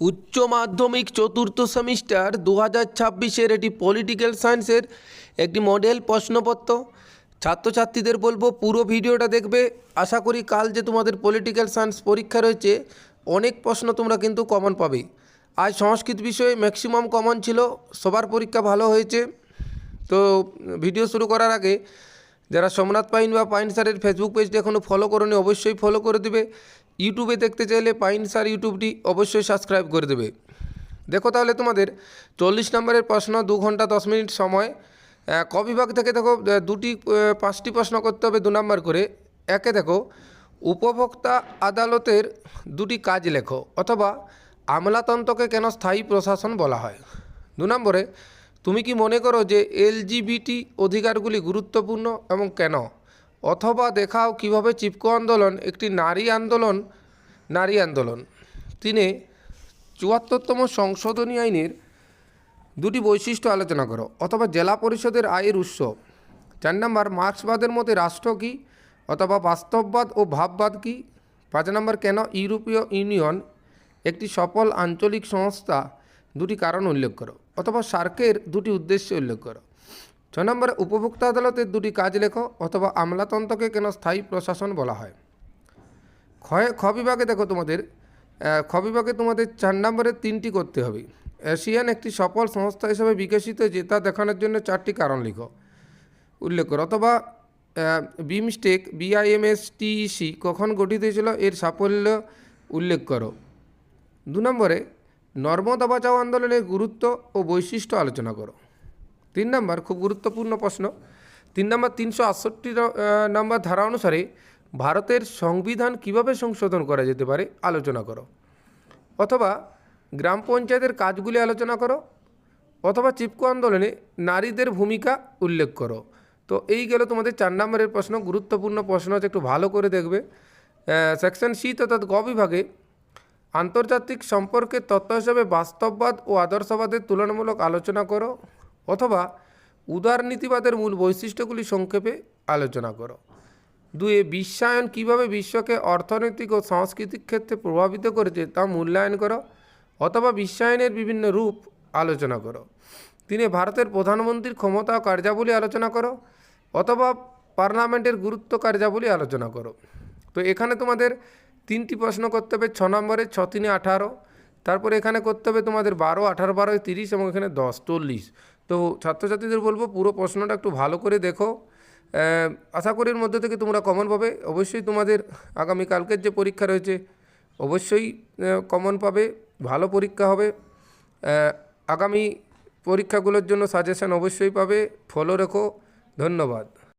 উচ্চ মাধ্যমিক চতুর্থ সেমিস্টার 2026-এর এটি পলিটিক্যাল সায়েন্সের একটি মডেল প্রশ্নপত্র। ছাত্রছাত্রীদের বলবো পুরো ভিডিওটা দেখবে। আশা করি কাল যে তোমাদের পলিটিক্যাল সায়েন্স পরীক্ষা রয়েছে অনেক প্রশ্ন তোমরা কিন্তু কমন পাবে। আজ সংস্কৃত বিষয়ে ম্যাক্সিমাম কমন ছিল, সবার পরীক্ষা ভালো হয়েছে। তো ভিডিও শুরু করার আগে যারা সোমনাথ পাইন বা পাইন স্যারের ফেসবুক পেজটি এখনও ফলো করোনি অবশ্যই ফলো করে দেবে। ইউটিউবে দেখতে চাইলে পাইন স্যার ইউটিউবটি অবশ্যই সাবস্ক্রাইব করে দেবে। দেখো তাহলে তোমাদের 40 নম্বরের প্রশ্ন, 2 ঘন্টা 10 মিনিট সময়। ক বিভাগ থেকে দেখো 5টি প্রশ্ন করতে হবে 2 নম্বর করে। একে দেখো উপভোক্তা আদালতের 2টি কাজ লেখো, অথবা আমলাতন্ত্রকে কেন স্থায়ী প্রশাসন বলা হয়। 2 নম্বরে তুমি কি মনে করো যে এলজিবিটি অধিকারগুলি গুরুত্বপূর্ণ এবং কেন, অথবা দেখাও কিভাবে চিপকো আন্দোলন একটি নারী আন্দোলন। 3 74তম সংশোধনী আইনের 2টি বৈশিষ্ট্য আলোচনা করো, অথবা জেলা পরিষদের আয়ের উৎস। 4 নম্বর মার্ক্সবাদের মতে রাষ্ট্র কী, অথবা বাস্তববাদ ও ভাববাদ কী। 5 নম্বর কেন ইউরোপীয় ইউনিয়ন একটি সফল আঞ্চলিক সংস্থা, 2টি কারণ উল্লেখ করো, অথবা সার্কের 2টি উদ্দেশ্য উল্লেখ করো। 6 নম্বরে উপভোক্তা আদালতের 2টি কাজ লেখো, অথবা আমলাতন্ত্রকে কেন স্থায়ী প্রশাসন বলা হয়। খ বিভাগে দেখো তোমাদের 4 নম্বরে 3টি করতে হবে। এশিয়ান একটি সফল সংস্থা হিসেবে বিকশিত হয়েছে তা দেখানোর জন্য 4টি কারণ উল্লেখ করো, অথবা বিমস্টেক BIMSTEC কখন গঠিত হয়েছিল এর সাফল্য উল্লেখ করো। 2 নম্বরে নর্মদা বাঁচাও আন্দোলনের গুরুত্ব ও বৈশিষ্ট্য আলোচনা করো। 3 নম্বর খুব গুরুত্বপূর্ণ প্রশ্ন, 3 নম্বর 368 নম্বর ধারা অনুসারে ভারতের সংবিধান কিভাবে সংশোধন করা যেতে পারে আলোচনা করো, অথবা গ্রাম পঞ্চায়েতের কাজগুলি আলোচনা করো, অথবা চিপকো আন্দোলনে নারীদের ভূমিকা উল্লেখ করো। তো এই গেল তোমাদের 4 নম্বরের প্রশ্ন। গুরুত্বপূর্ণ প্রশ্ন আছে, একটু ভালো করে দেখবে। সেকশন সি অর্থাৎ গ বিভাগে আন্তর্জাতিক সম্পর্কের তত্ত্ব হিসেবে বাস্তববাদ ও আদর্শবাদের তুলনামূলক আলোচনা করো, অথবা উদারনীতিবাদের মূল বৈশিষ্ট্যগুলি সংক্ষেপে আলোচনা করো। 2 বিশ্বায়ন কীভাবে বিশ্বকে অর্থনৈতিক ও সাংস্কৃতিক ক্ষেত্রে প্রভাবিত করেছে তা মূল্যায়ন করো, অথবা বিশ্বায়নের বিভিন্ন রূপ আলোচনা করো। 3 ভারতের প্রধানমন্ত্রীর ক্ষমতা ও কার্যাবলী আলোচনা করো, অথবা পার্লামেন্টের গুরুত্ব কার্যাবলী আলোচনা করো। তো এখানে তোমাদের 3টি প্রশ্ন করতে হবে 6 নম্বরে, 6 3 18। তারপরে এখানে করতে হবে তোমাদের 12, 18 12 30 এবং এখানে 10 40। তো ছাত্রছাত্রীদের বলবো পুরো প্রশ্নটা একটু ভালো করে দেখো। আশা করি এর মধ্যে থেকে তোমরা কমন পাবে। অবশ্যই তোমাদের আগামীকালকের যে পরীক্ষা রয়েছে অবশ্যই কমন পাবে, ভালো পরীক্ষা হবে। আগামী পরীক্ষাগুলোর জন্য সাজেশন অবশ্যই পাবে, ফলো রেখো। ধন্যবাদ।